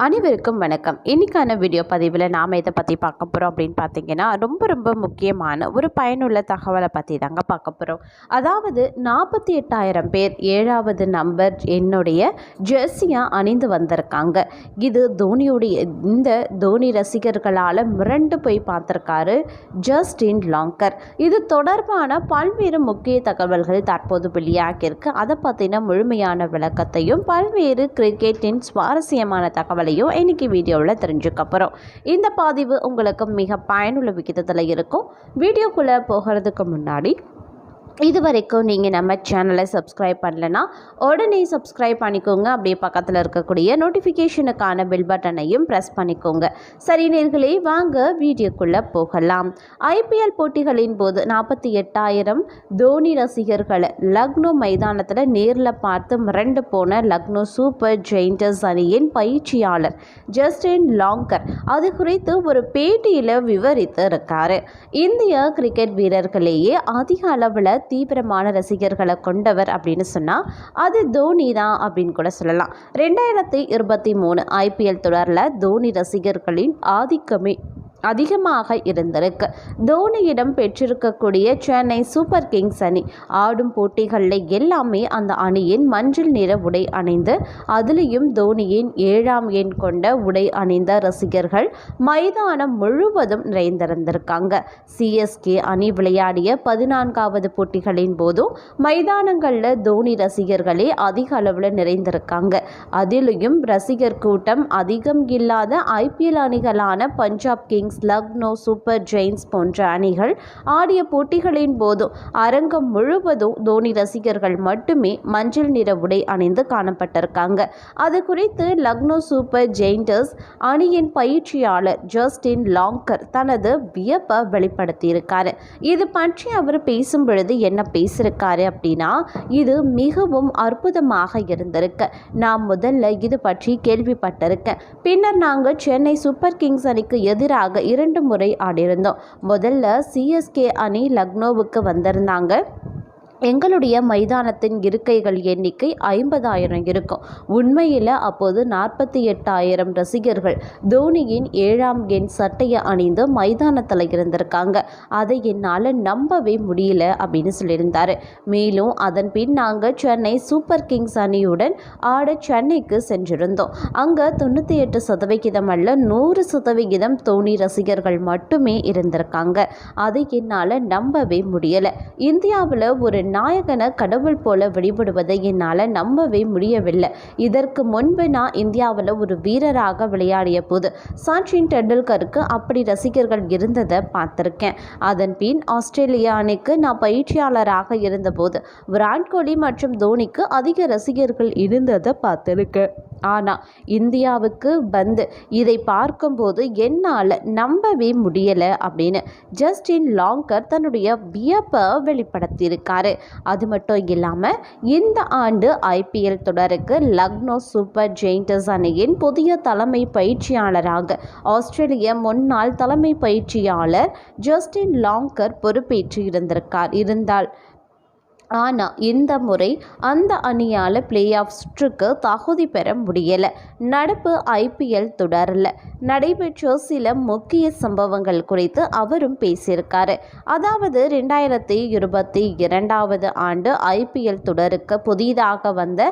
அனைவருக்கும் வணக்கம். இன்னைக்கான வீடியோ பதிவில் நாம் இதை பற்றி பார்க்க போகிறோம் அப்படின்னு பார்த்தீங்கன்னா, ரொம்ப முக்கியமான ஒரு பயனுள்ள தகவலை பற்றி தாங்க பார்க்க போகிறோம். அதாவது 48,000 பேர் 7வது நம்பர் என்னுடைய ஜெர்சியாக அணிந்து வந்திருக்காங்க. இது இந்த தோனி ரசிகர்களால் மிரண்டு போய் பார்த்துருக்காரு ஜஸ்டின் லாங்கர். இது தொடர்பான பல்வேறு முக்கிய தகவல்கள் தற்போது வெளியாகியிருக்கு. அதை பற்றின முழுமையான விளக்கத்தையும் பல்வேறு கிரிக்கெட்டின் சுவாரஸ்யமான தகவலையும் இன்னைக்கு வீடியோவில் தெரிஞ்சுக்க போகிறோம். இந்த பதிவு உங்களுக்கு மிக பயனுள்ள விகிதத்தில் இருக்கும். வீடியோக்குள்ளே போகிறதுக்கு முன்னாடி இது வரைக்கும் நீங்கள் நம்ம சேனலை சப்ஸ்கிரைப் பண்ணலைன்னா உடனே சப்ஸ்கிரைப் பண்ணிக்கோங்க. அப்படியே பக்கத்தில் இருக்கக்கூடிய நோட்டிஃபிகேஷனுக்கான பெல் பட்டனையும் ப்ரெஸ் பண்ணிக்கோங்க. சரி நேயர்களே, வாங்க வீடியோக்குள்ளே போகலாம். ஐபிஎல் போட்டிகளின் போது 48,000 தோனி ரசிகர்களை லக்னோ மைதானத்தில் நேரில் பார்த்து மிரண்டு போன லக்னோ சூப்பர் ஜெயிண்டர்ஸ் அணியின் பயிற்சியாளர் ஜஸ்டின் லாங்கர் அது குறித்து ஒரு பேட்டியில் விவரித்து இருக்காரு. இந்திய கிரிக்கெட் வீரர்களையே அதிக அளவில் தீவிரமான ரசிகர்களை கொண்டவர் அப்படின்னு சொன்னால் அது தோனி தான் அப்படின்னு கூட சொல்லலாம். 2023 ஐபிஎல் தொடரில் தோனி ரசிகர்களின் ஆதிக்கமே அதிகமாக இருந்திருக்கு. தோனியிடம் பெற்றிருக்கக்கூடிய சென்னை சூப்பர் கிங்ஸ் அணி ஆடும் போட்டிகளில் எல்லாமே அந்த அணியின் மஞ்சள் நிற உடை அணிந்து அதிலையும் தோனியின் 7ஆம் எண் கொண்ட உடை அணிந்த ரசிகர்கள் மைதானம் முழுவதும் நிறைந்திருந்திருக்காங்க. சிஎஸ்கே அணி விளையாடிய 14வது போட்டிகளின் போதும் மைதானங்களில் தோனி ரசிகர்களே அதிக அளவில் நிறைந்திருக்காங்க. அதிலையும் ரசிகர் கூட்டம் அதிகம் இல்லாத ஐபிஎல் அணிகளான Punjab Kings, Lucknow Super Giants போன்ற அணிகள் ஆடிய போட்டிகளின் போதும் அரங்கம் முழுவதும் தோனி ரசிகர்கள் மட்டுமே மஞ்சள் நிற உடை அணிந்து காணப்பட்டிருக்காங்க. அது குறித்து லக்னோ சூப்பர் ஜெயிண்டர்ஸ் அணியின் பயிற்சியாளர் ஜஸ்டின் லாங்கர் தனது வியப்பை வெளிப்படுத்தியிருக்காரு. இது பற்றி அவர் பேசும் பொழுது என்ன பேசியிருக்காரு அப்படின்னா, இது மிகவும் அற்புதமாக இருந்திருக்கு. நான் முதல்ல இது பற்றி கேள்விப்பட்டிருக்கேன். பின்னர் நாங்கள் சென்னை சூப்பர் கிங்ஸ் அணிக்கு எதிராக 2 முறை ஆடியிருந்தோம். முதல்ல சிஎஸ்கே அணி லக்னோவுக்கு வந்திருந்தாங்க. எங்களுடைய மைதானத்தின் இருக்கைகள் எண்ணிக்கை 50,000 இருக்கும். உண்மையில் அப்போது 48,000 ரசிகர்கள் தோனியின் 7ஆம் எண் சட்டையை அணிந்து மைதானத்தில் இருந்திருக்காங்க. அதை என்னால் நம்பவே முடியல அப்படின்னு சொல்லியிருந்தார். மேலும் அதன் பின் நாங்கள் சென்னை சூப்பர் கிங்ஸ் அணியுடன் ஆட சென்னைக்கு சென்றிருந்தோம். அங்கே 98% அல்ல 100% தோனி ரசிகர்கள் மட்டுமே இருந்திருக்காங்க. அதை என்னால் நம்பவே முடியலை. இந்தியாவில் ஒரு நாயகனை கடவுள் போல வழிபடுவதை என்னால் நம்பவே முடியவில்லை. இதற்கு முன்பு நான் இந்தியாவில் ஒரு வீரராக விளையாடிய போது சச்சின் டெண்டுல்கருக்கு அப்படி ரசிகர்கள் இருந்ததை பார்த்துருக்கேன். அதன் பின் ஆஸ்திரேலியா அணிக்கு நான் பயிற்சியாளராக இருந்தபோது விராட் கோலி மற்றும் தோனிக்கு அதிக ரசிகர்கள் இருந்ததை பார்த்துருக்கேன். ஆனால் இந்தியாவுக்கு வந்து இதை பார்க்கும்போது என்னால் நம்பவே முடியலை அப்படின்னு ஜஸ்டின் லாங்கர் தன்னுடைய வியப்பை வெளிப்படுத்தியிருக்காரு. அது மட்டும் இல்லாமல் இந்த ஆண்டு ஐபிஎல் தொடருக்கு லக்னோ சூப்பர் ஜெயிண்டர்ஸ் அணியின் புதிய தலைமை பயிற்சியாளராக ஆஸ்திரேலிய முன்னாள் தலைமை பயிற்சியாளர் ஜஸ்டின் லாங்கர் பொறுப்பேற்று இருந்தால் ஆனால் இந்த முறை அந்த அணியால் பிளே ஆஃப் சுற்றுக்கு தகுதி பெற முடியலை. நடப்பு ஐபிஎல் தொடரில் நடைபெற்ற சில முக்கிய சம்பவங்கள் குறித்து அவரும் பேசியிருக்காரு. அதாவது 2022 ஆண்டு ஐபிஎல் தொடருக்கு புதிதாக வந்த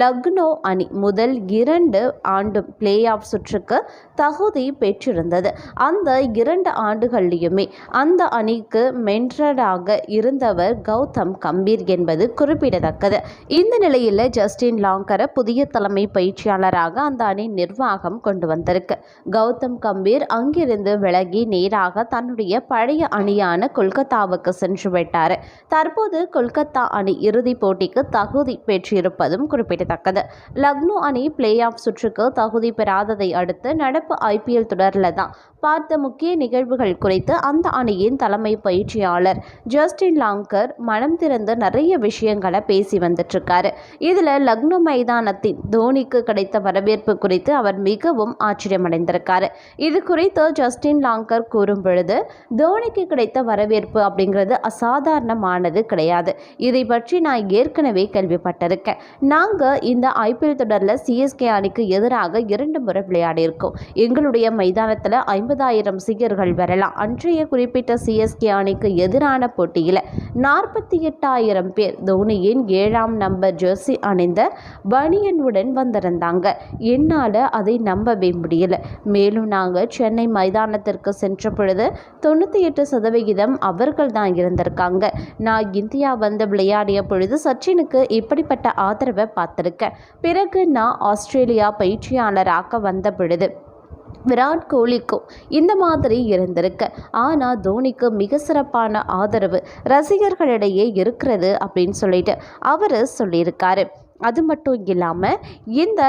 லக்னோ அணி முதல் 2 ஆண்டும் பிளே ஆஃப் சுற்றுக்கு தகுதி பெற்றிருந்தது. அந்த 2 ஆண்டுகளிலுமே அந்த அணிக்கு மென்டராக இருந்தவர் கௌதம் கம்பீர் என்பது குறிப்பிடத்தக்கது. இந்த நிலையில் ஜஸ்டின் லாங்கரை புதிய தலைமை பயிற்சியாளராக அந்த அணி நிர்வாகம் கொண்டு வந்திருக்கு. கௌதம் கம்பீர் அங்கிருந்து விலகி நேராக தன்னுடைய பழைய அணியான கொல்கத்தாவுக்கு சென்று விட்டார். தற்போது கொல்கத்தா அணி இறுதிப் போட்டிக்கு தகுதி பெற்றிருப்பதும் குறிப்பிடத்தக்கது. லக்னோ அணி பிளே ஆஃப் சுற்றுக்கு தகுதி பெறாததை அடுத்து நடப்பு ஐபிஎல் தொடரில் தான் பார்த்த முக்கிய நிகழ்வுகள் குறித்து அந்த அணியின் தலைமை பயிற்சியாளர் ஜஸ்டின் லாங்கர் மனம் திறந்து நிறைய விஷயங்களை பேசி வந்துட்டுருக்காரு. இதில் லக்னோ மைதானத்தின் தோனிக்கு கிடைத்த வரவேற்பு குறித்து அவர் மிகவும் ஆச்சரியமடைந்திருக்காரு. இது குறித்து ஜஸ்டின் லாங்கர் கூறும் பொழுது, தோனிக்கு கிடைத்த வரவேற்பு அப்படிங்கிறது அசாதாரணமானது கிடையாது. இதை பற்றி நான் ஏற்கனவே கேள்விப்பட்டிருக்கேன். நாங்கள் இந்த IPL தொடரில் CSK அணிக்கு எதிராக 2 முறை விளையாடியிருக்கோம். எங்களுடைய மைதானத்தில் 50,000 ரசிகர்கள் வரலாம். அன்றைய குறிப்பிட்ட CSK அணிக்கு எதிரான போட்டியில் 48,000 பேர் தோனியின் 7ஆம் நம்பர் ஜெர்சி அணிந்த பனியனுடன் வந்திருந்தாங்க. என்னால் அதை நம்பவே முடியல. மேலும் நாங்கள் சென்னை மைதானத்திற்கு சென்ற பொழுது 98% அவர்கள் தான் இருந்திருக்காங்க. நான் இந்தியா வந்து விளையாடிய பொழுது சச்சினுக்கு இப்படிப்பட்ட ஆதரவை பார்த்துருக்கேன். பிறகு நான் ஆஸ்திரேலியா பயிற்சியாளராக வந்த பொழுது விராட் கோலிக்கும் இந்த மாதிரி இருந்திருக்கு. ஆனால் தோனிக்கு மிக சிறப்பான ஆதரவு ரசிகர்களிடையே இருக்கிறது அப்படின்னு சொல்லிட்டு அவர் சொல்லியிருக்காரு. அது மட்டும் இல்லாமல் இந்த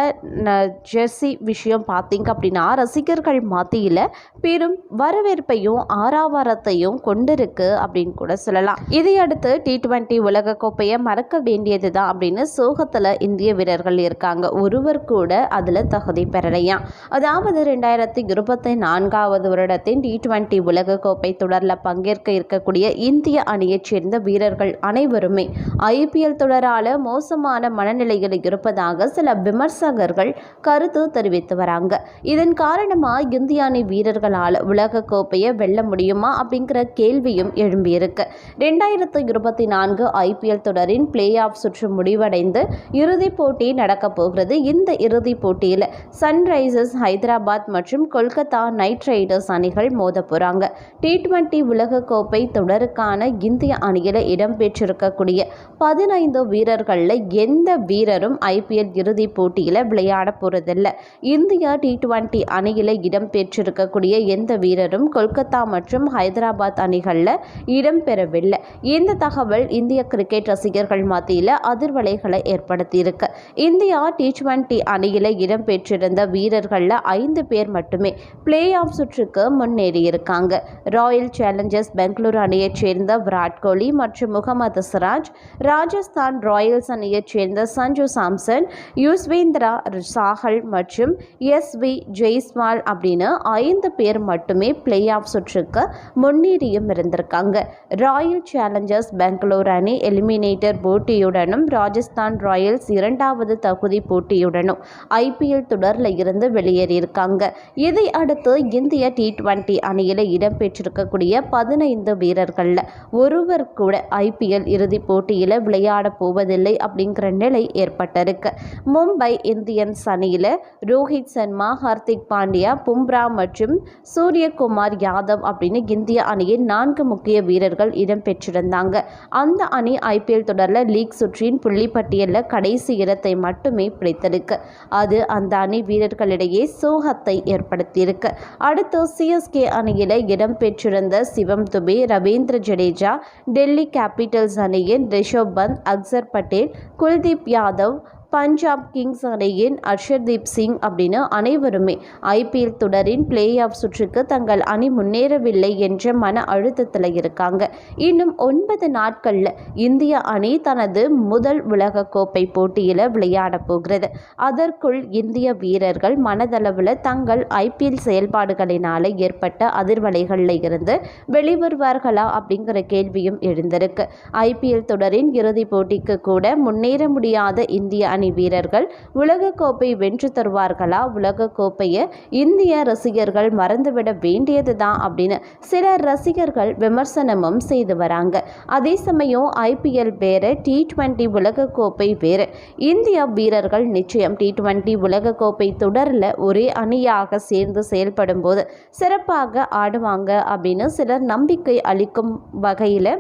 ஜெர்சி விஷயம் பார்த்திங்க அப்படின்னா ரசிகர்கள் மத்தியில் பெரும் வரவேற்பையும் ஆரவாரத்தையும் கொண்டிருக்கு அப்படின்னு கூட சொல்லலாம். இதையடுத்து T20 உலகக்கோப்பையை மறக்க வேண்டியது தான் அப்படின்னு சோகத்தில் இந்திய வீரர்கள் இருக்காங்க. ஒருவர் கூட அதில் தகுதி பெறலையா. அதாவது 2024 வருடத்தின் T20 உலகக்கோப்பை தொடரில் பங்கேற்க இருக்கக்கூடிய இந்திய அணியைச் சேர்ந்த வீரர்கள் அனைவருமே IPL தொடரால் மோசமான மனநிலையில் இருப்பதாக சில விமர்சகர்கள் கருத்து தெரிவித்து வராங்க. இதன் காரணமாக இந்திய அணி வீரர்களால் உலக கோப்பையை வெல்ல முடியுமா அப்படிங்கிற கேள்வியும் எழும்பியிருக்கு. 2024 IPL தொடரின் பிளே ஆஃப் சுற்று முடிவடைந்து இறுதிப் போட்டி நடக்கப் போகிறது. இந்த இறுதிப் போட்டியில் சன்ரைசர்ஸ் ஹைதராபாத் மற்றும் கொல்கத்தா நைட் ரைடர்ஸ் அணிகள் மோத போறாங்க. T20 உலக கோப்பை தொடருக்கான இந்திய அணியில் இடம்பெற்றிருக்கக்கூடிய 15 வீரர்களில் எந்த வீரரும் IPL இறுதிப் போட்டியில் விளையாட போறதில்லை. இந்தியா T20 அணியில் இடம்பெற்றிருக்கக்கூடிய எந்த வீரரும் கொல்கத்தா மற்றும் ஹைதராபாத் அணிகளில் இடம்பெறவில்லை. இந்த தகவல் இந்திய கிரிக்கெட் ரசிகர்கள் மத்தியில் அதிர்வலைகளை ஏற்படுத்தியிருக்கு. இந்தியா T20 அணியில் இடம்பெற்றிருந்த வீரர்களில் 5 பேர் மட்டுமே பிளே ஆஃப் சுற்றுக்கு முன்னேறியிருக்காங்க. ராயல் சேலஞ்சர்ஸ் பெங்களூரு அணியைச் சேர்ந்த விராட் கோலி மற்றும் முகமது சிராஜ், ராஜஸ்தான் ராயல்ஸ் அணியைச் சேர்ந்த சஞ்சு சாம்சன், யுஸ்வேந்திரா சாஹல் மற்றும் SV ஜெய்ஸ்வால் அப்படின்னு 5 பேர் மட்டுமே பிளே ஆஃப் சுற்றுக்கு முன்னேறியும் இருந்திருக்காங்க. ராயல் சேலஞ்சர்ஸ் பெங்களூர் அணி எலிமினேட்டர் போட்டியுடனும் ராஜஸ்தான் ராயல்ஸ் 2வது தகுதி போட்டியுடனும் IPL தொடரில் இருந்து வெளியேறியிருக்காங்க. இதை அடுத்து இந்திய T20 அணியில் இடம்பெற்றிருக்கக்கூடிய 15 வீரர்களில் ஒருவர் கூட IPL இறுதிப் போட்டியில் விளையாட போவதில்லை அப்படிங்கிற நிலை ஏற்பட்டிருக்கு. மும்பை இந்தியன்ஸ் அணியில் ரோஹித் சர்மா, ஹார்திக் பாண்டியா, பும்ரா மற்றும் சூரியகுமார் யாதவ் அப்படின்னு இந்திய அணியின் 4 முக்கிய வீரர்கள் இடம்பெற்றிருந்தாங்க. அந்த அணி IPL தொடரில் லீக் சுற்றின் புள்ளிப்பட்டியலில் கடைசி இடத்தை மட்டுமே பிடித்திருக்கு. அது அந்த அணி வீரர்களிடையே சோகத்தை ஏற்படுத்தியிருக்கு. அடுத்து CSK அணியில் இடம்பெற்றிருந்த சிவம் துபே, ரவீந்திர ஜடேஜா, டெல்லி கேபிட்டல்ஸ் அணியின் ரிஷப் பந்த், அக்சர் பட்டேல், குல்தீப் யாதவ், பஞ்சாப் கிங்ஸ் அணியின் அர்ஷதீப் சிங் அப்படின்னு அனைவருமே IPL தொடரின் பிளே ஆஃப் சுற்றுக்கு தங்கள் அணி முன்னேறவில்லை என்ற மன அழுத்தத்தில் இருக்காங்க. இன்னும் 9 நாட்களில் இந்திய அணி தனது முதல் உலக கோப்பை போட்டியில் விளையாட போகிறது. அதற்குள் இந்திய வீரர்கள் மனதளவில் தங்கள் IPL செயல்பாடுகளினால் ஏற்பட்ட அதிர்வலைகளில் இருந்து வெளிவருவார்களா அப்படிங்கிற கேள்வியும் எழுந்திருக்கு. IPL தொடரின் இறுதிப் போட்டிக்கு கூட முன்னேற முடியாத இந்திய அணி வீரர்கள் உலகக்கோப்பை வென்று தருவார்களா? உலகக்கோப்பையை இந்திய ரசிகர்கள் மறந்துவிட வேண்டியதுதான் அப்படின்னு சில ரசிகர்கள் விமர்சனமும் செய்து வராங்க. அதே சமயம் IPL வேறு, T20 உலகக்கோப்பை வேறு. இந்திய வீரர்கள் நிச்சயம் T20 உலகக்கோப்பை தொடரில் ஒரே அணியாக சேர்ந்து செயல்படும் போது சிறப்பாக ஆடுவாங்க அப்படின்னு சிலர் நம்பிக்கை அளிக்கும் வகையில்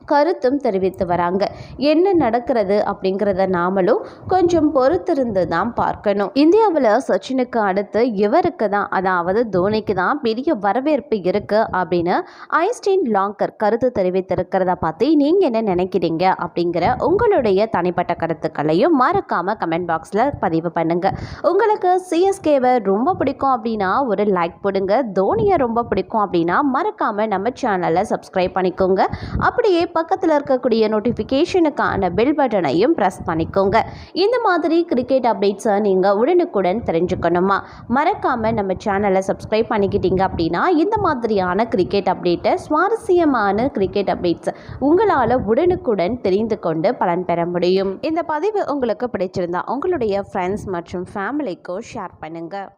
கருத்தும் தெரிவித்து வராங்க. என்ன நடக்கிறது அப்படிங்கிறத நாமளும் கொஞ்சம் பொறுத்திருந்து தான் பார்க்கணும். இந்தியாவில் சச்சினுக்கு அடுத்து இவருக்கு தான், அதாவது தோனிக்கு தான் பெரிய வரவேற்பு இருக்கு அப்படின்னு ஐஸ்டின் லாங்கர் கருத்து தெரிவித்திருக்கிறத பற்றி நீங்கள் என்ன நினைக்கிறீங்க அப்படிங்கிற உங்களுடைய தனிப்பட்ட கருத்துக்களையும் மறக்காமல் கமெண்ட் பாக்ஸில் பதிவு பண்ணுங்க. உங்களுக்கு CSKவை ரொம்ப பிடிக்கும் அப்படின்னா ஒரு லைக் போடுங்க. தோனியை ரொம்ப பிடிக்கும் அப்படின்னா மறக்காமல் நம்ம சேனலை சப்ஸ்கிரைப் பண்ணிக்கோங்க. அப்படியே பக்கத்தில் இருக்கக்கூடிய நோட்டிஃபிகேஷனுக்கான பெல் பட்டனையும் ப்ரெஸ் பண்ணிக்கோங்க. இந்த மாதிரி கிரிக்கெட் அப்டேட்ஸை நீங்கள் உடனுக்குடன் தெரிஞ்சுக்கணுமா? மறக்காமல் நம்ம சேனலை சப்ஸ்கிரைப் பண்ணிக்கிட்டீங்க அப்படின்னா இந்த மாதிரியான கிரிக்கெட் அப்டேட்டை, சுவாரஸ்யமான கிரிக்கெட் அப்டேட்ஸ் உங்களால் உடனுக்குடன் தெரிந்து கொண்டு பலன் பெற முடியும். இந்த பதிவு உங்களுக்கு பிடிச்சிருந்தா உங்களுடைய ஃப்ரெண்ட்ஸ் மற்றும் ஃபேமிலிக்கும் ஷேர் பண்ணுங்கள்.